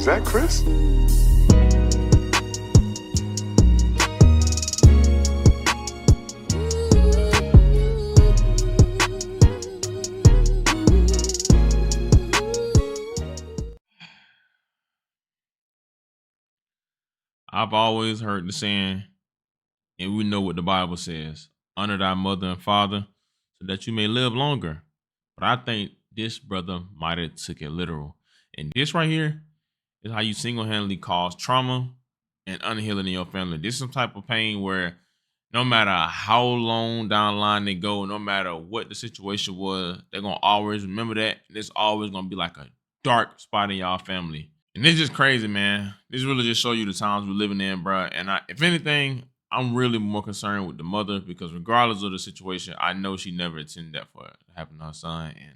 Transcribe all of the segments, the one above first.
Is that Chris? I've always heard the saying, and we know what the Bible says: honor thy mother and father so that you may live longer. But I think this brother might have took it literal. And this right here is how you single-handedly cause trauma and unhealing in your family. This is some type of pain where no matter how long down the line they go, no matter what the situation was, they're gonna always remember that. It's always gonna be like a dark spot in y'all family. And it's just crazy, man. This really just show you the times we're living in, bro. And if anything, I'm really more concerned with the mother, because regardless of the situation, I know she never intended that for it to happen to her son. And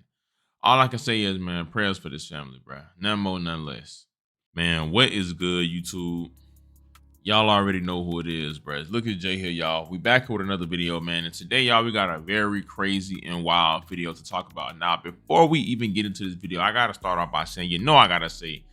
all I can say is, man, prayers for this family, bro. None more, none less. Man, what is good, YouTube? Y'all already know who it is, bro. Look at Jay here, y'all. We back with another video, man. And today, y'all, we got a very crazy and wild video to talk about. Now, before we even get into this video, I got to start off by saying, I got to say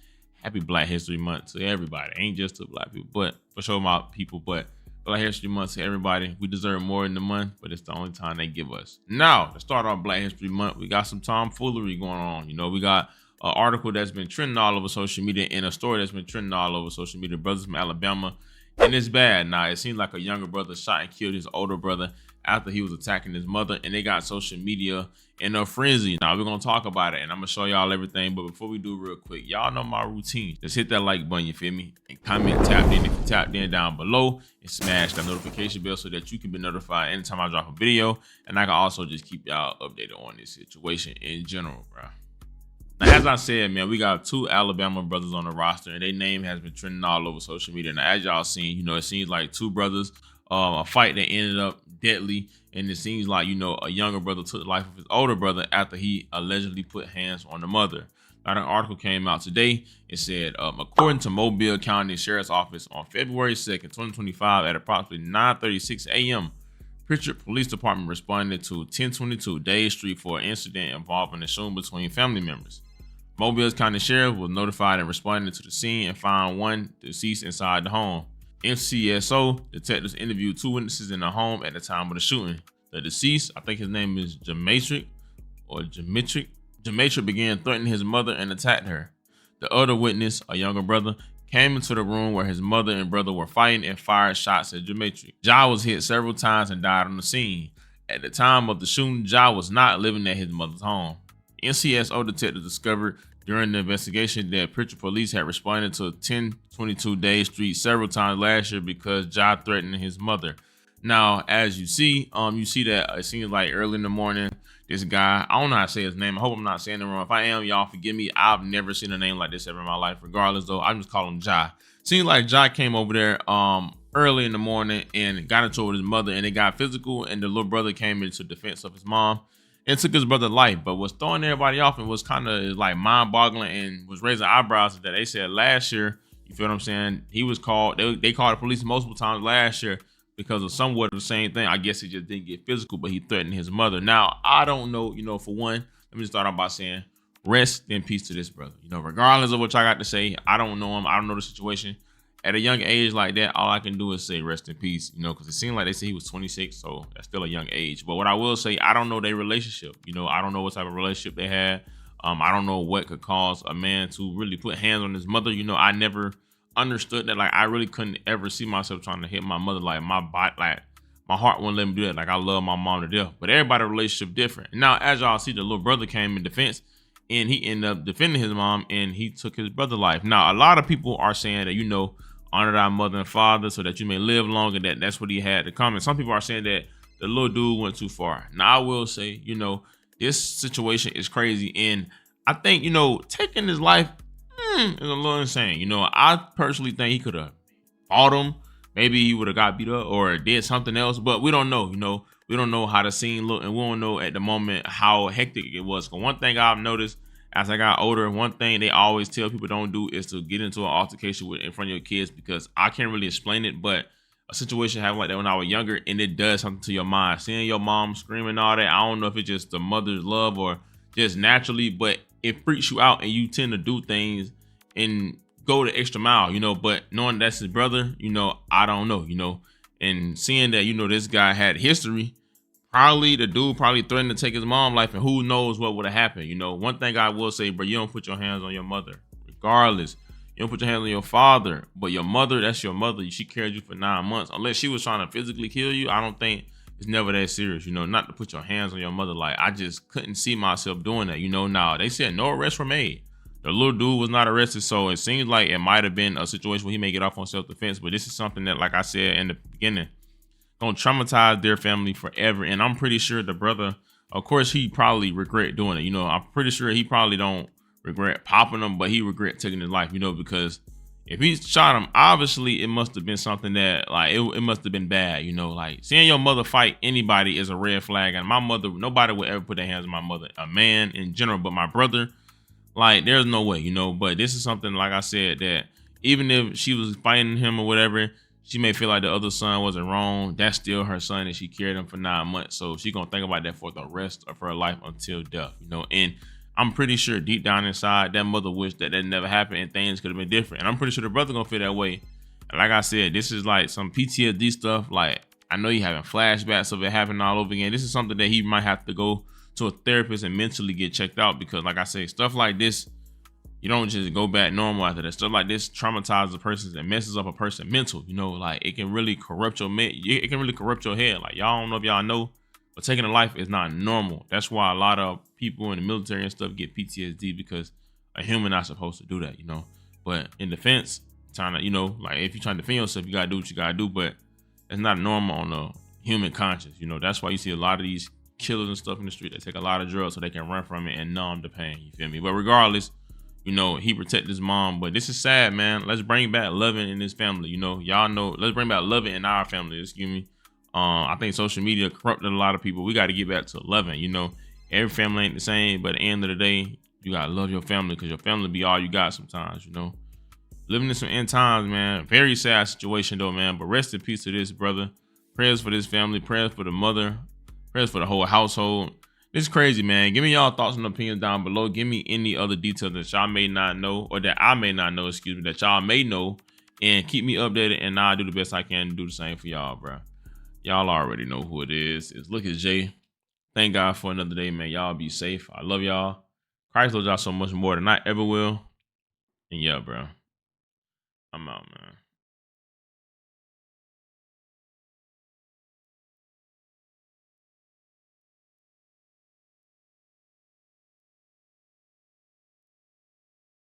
Happy Black History Month to everybody. Ain't just to black people, but for sure my people, but Black History Month to everybody. We deserve more in the month, but it's the only time they give us. Now, to start off Black History Month, we got some tomfoolery going on. We got an article that's been trending all over social media and a story that's been trending all over social media. Brothers from Alabama, and it's bad. Now, it seems like a younger brother shot and killed his older brother after he was attacking his mother, and they got social media in a frenzy. Now, we're going to talk about it, and I'm going to show y'all everything. But before we do, real quick, y'all know my routine. Just hit that like button, you feel me? And comment, tap in if you tapped in down below, and smash that notification bell so that you can be notified anytime I drop a video. And I can also just keep y'all updated on this situation in general, bro. Now, as I said, man, we got two Alabama brothers on the roster, and their name has been trending all over social media. Now, as y'all seen, it seems like two brothers, a fight that ended up deadly, and it seems like, a younger brother took the life of his older brother after he allegedly put hands on the mother. Now, an article came out today. It said, according to Mobile County Sheriff's Office, on February 2nd, 2025, at approximately 9:36 a.m., Pritchard Police Department responded to 1022 Day Street for an incident involving a shooting between family members. Mobile County Sheriff was notified and responded to the scene and found one deceased inside the home. MCSO detectives interviewed two witnesses in the home at the time of the shooting. The deceased, I think his name is Demetric, began threatening his mother and attacked her. The other witness, a younger brother, came into the room where his mother and brother were fighting and fired shots at Demetric. Ja was hit several times and died on the scene. At the time of the shooting, Ja was not living at his mother's home. NCSO detectives discovered during the investigation that Pritchard police had responded to 1022 Day Street several times last year because Ja threatened his mother. Now, as you see that it seems like early in the morning, this guy, I don't know how to say his name. I hope I'm not saying it wrong. If I am, y'all forgive me. I've never seen a name like this ever in my life. Regardless, though, I just call him Ja. Seems like Ja came over there early in the morning and got into it with his mother, and it got physical, and the little brother came into defense of his mom and took his brother's life. But what's throwing everybody off and was kind of like mind-boggling and was raising eyebrows is that they said last year, you feel what I'm saying, he was called, they called the police multiple times last year because of somewhat of the same thing. I guess he just didn't get physical, but he threatened his mother. Now, I don't know, for one, let me just start off by saying, rest in peace to this brother. Regardless of what y'all got to say, I don't know him. I don't know the situation. At a young age like that, all I can do is say rest in peace, because it seemed like they said he was 26, so that's still a young age. But what I will say, I don't know their relationship. I don't know what type of relationship they had. I don't know what could cause a man to really put hands on his mother. I never understood that. Like, I really couldn't ever see myself trying to hit my mother. Like, my body, like, my heart wouldn't let me do that. Like, I love my mom to death. But everybody's relationship different. Now, as y'all see, the little brother came in defense, and he ended up defending his mom, and he took his brother's life. Now, a lot of people are saying that, honor thy mother and father so that you may live longer. That's what he had to come. And some people are saying that the little dude went too far. Now, I will say, this situation is crazy. And I think, taking his life is a little insane. I personally think he could have fought him. Maybe he would have got beat up or did something else. But we don't know, We don't know how the scene looked. And we don't know at the moment how hectic it was. Because one thing I've noticed as I got older, one thing they always tell people don't do is to get into an altercation in front of your kids, because I can't really explain it, but a situation happened like that when I was younger, and it does something to your mind. Seeing your mom screaming and all that, I don't know if it's just the mother's love or just naturally, but it freaks you out, and you tend to do things and go the extra mile, you know, but knowing that's his brother, you know, I don't know, you know, and seeing that, you know, this guy had history, probably the dude probably threatened to take his mom life, and who knows what would have happened. You know, one thing I will say, bro, you don't put your hands on your mother, regardless. You don't put your hands on your father, but your mother, that's your mother. She carried you for 9 months. Unless she was trying to physically kill you, I don't think it's never that serious, you know, not to put your hands on your mother. Like, I just couldn't see myself doing that, you know. Now, they said no arrests were made. The little dude was not arrested, so it seems like it might have been a situation where he may get off on self-defense, but this is something that, like I said in the beginning, gonna traumatize their family forever. And I'm pretty sure the brother, of course, he probably regret doing it. You know, I'm pretty sure he probably don't regret popping him, but he regret taking his life, you know, because if he shot him, obviously it must have been something that, like, it must have been bad, you know. Like, seeing your mother fight anybody is a red flag. And my mother, nobody would ever put their hands on my mother, a man in general, but my brother, like, there's no way, you know. But this is something, like I said, that even if she was fighting him or whatever, she may feel like the other son wasn't wrong. That's still her son, and she carried him for 9 months. So she gonna think about that for the rest of her life until death, you know. And I'm pretty sure deep down inside, that mother wished that never happened and things could have been different. And I'm pretty sure the brother gonna feel that way. And like I said, this is like some PTSD stuff. Like, I know you having flashbacks of it happening all over again. This is something that he might have to go to a therapist and mentally get checked out, because, like I say, stuff like this, you don't just go back normal after that. Stuff like this traumatizes a person and messes up a person mental. You know, like, it can really corrupt it can really corrupt your head. Like, y'all don't know if y'all know, but taking a life is not normal. That's why a lot of people in the military and stuff get PTSD, because a human not supposed to do that, you know. But in defense, trying to, you know, like, if you're trying to defend yourself, you gotta do what you gotta do. But it's not normal on the human conscience, you know. That's why you see a lot of these killers and stuff in the street. They take a lot of drugs so they can run from it and numb the pain. You feel me? But regardless, you know, he protected his mom. But this is sad, man. Let's bring back loving in his family. You know, y'all know, let's bring back loving in our family. Excuse me. I think social media corrupted a lot of people. We got to get back to loving. You know, every family ain't the same, but at the end of the day, you got to love your family, because your family be all you got sometimes, you know. Living in some end times, man. Very sad situation, though, man. But rest in peace to this brother. Prayers for this family. Prayers for the mother. Prayers for the whole household. It's crazy, man. Give me y'all thoughts and opinions down below. Give me any other details that y'all may not know, or that I may not know, excuse me, that y'all may know. And keep me updated, and I'll do the best I can to do the same for y'all, bro. Y'all already know who it is. It's Look at Jay. Thank God for another day, man. Y'all be safe. I love y'all. Christ loves y'all so much more than I ever will. And yeah, bro. I'm out, man.